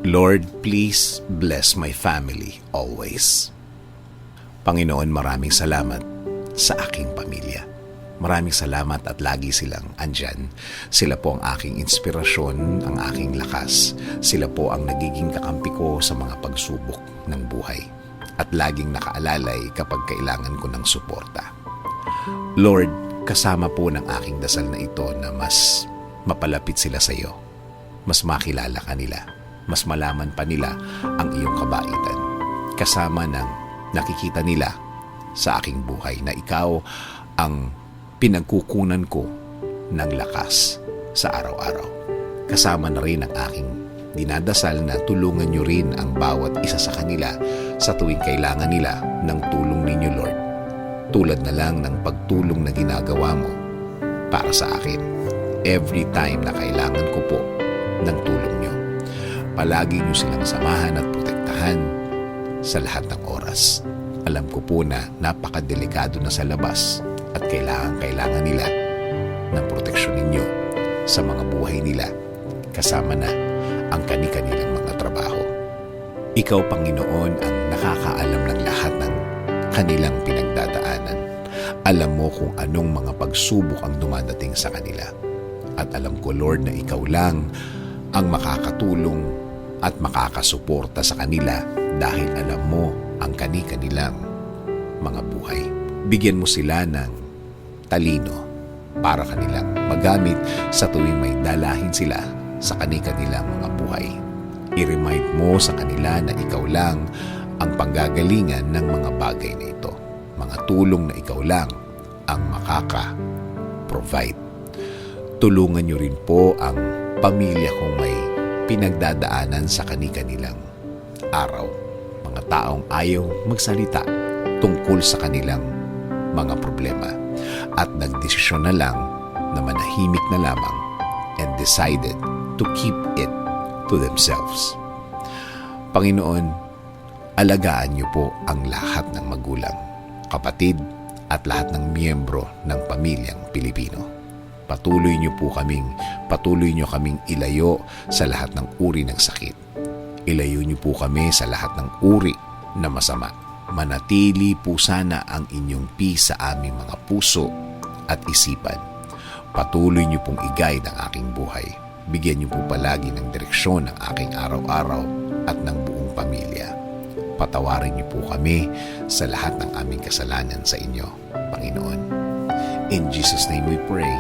Lord, please bless my family always. Panginoon, maraming salamat sa aking pamilya. Maraming salamat at lagi silang andyan. Sila po ang aking inspirasyon, ang aking lakas. Sila po ang nagiging kakampi ko sa mga pagsubok ng buhay. At laging nakaalalay kapag kailangan ko ng suporta. Lord, kasama po ng aking dasal na ito na mas mapalapit sila sa iyo. Mas makilala ka nila. Mas malaman pa nila ang iyong kabaitan. Kasama ng nakikita nila sa aking buhay na ikaw ang pinagkukunan ko ng lakas sa araw-araw. Kasama na rin ang aking dinadasal na tulungan niyo rin ang bawat isa sa kanila sa tuwing kailangan nila ng tulong ninyo, Lord. Tulad na lang ng pagtulong na ginagawa mo para sa akin. Every time na kailangan ko po ng tulong niyo. Palagi niyo silang samahan at protektahan sa lahat ng oras. Alam ko po na napakadelikado na sa labas at kailangan nila ng proteksyon ninyo sa mga buhay nila, kasama na ang kani-kanilang mga trabaho. Ikaw, Panginoon, ang nakakaalam ng lahat ng kanilang pinagdadaanan. Alam mo kung anong mga pagsubok ang dumadating sa kanila. At alam ko, Lord, na ikaw lang ang makakatulong at makakasuporta sa kanila dahil alam mo ang kani-kanilang mga buhay. Bigyan mo sila ng talino para kanilang magamit sa tuwing may dalahin sila sa kani-kanilang mga buhay. I-remind mo sa kanila na ikaw lang ang panggagalingan ng mga bagay na ito. Mga tulong na ikaw lang ang makaka-provide. Tulungan niyo rin po ang pamilya kong may pinagdadaanan sa kani-kanilang araw. Mga taong ayaw magsalita tungkol sa kanilang mga problema at nagdesisyon na lang na manahimik na lamang and decided to keep it to themselves. Panginoon, alagaan niyo po ang lahat ng magulang, kapatid at lahat ng miyembro ng pamilyang Pilipino. Patuloy niyo kaming ilayo sa lahat ng uri ng sakit. Ilayo niyo po kami sa lahat ng uri na masama. Manatili po sana ang inyong peace sa aming mga puso at isipan. Patuloy niyo pong i-guide ang aking buhay. Bigyan niyo po palagi ng direksyon ang aking araw-araw at ng buong pamilya. Patawarin niyo po kami sa lahat ng aming kasalanan sa inyo, Panginoon. In Jesus' name we pray.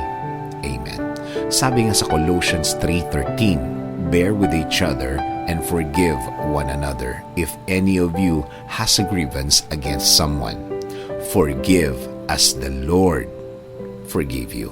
Amen. Sabi nga sa Colossians 3:13, bear with each other and forgive one another if any of you has a grievance against someone. Forgive as the Lord forgave you.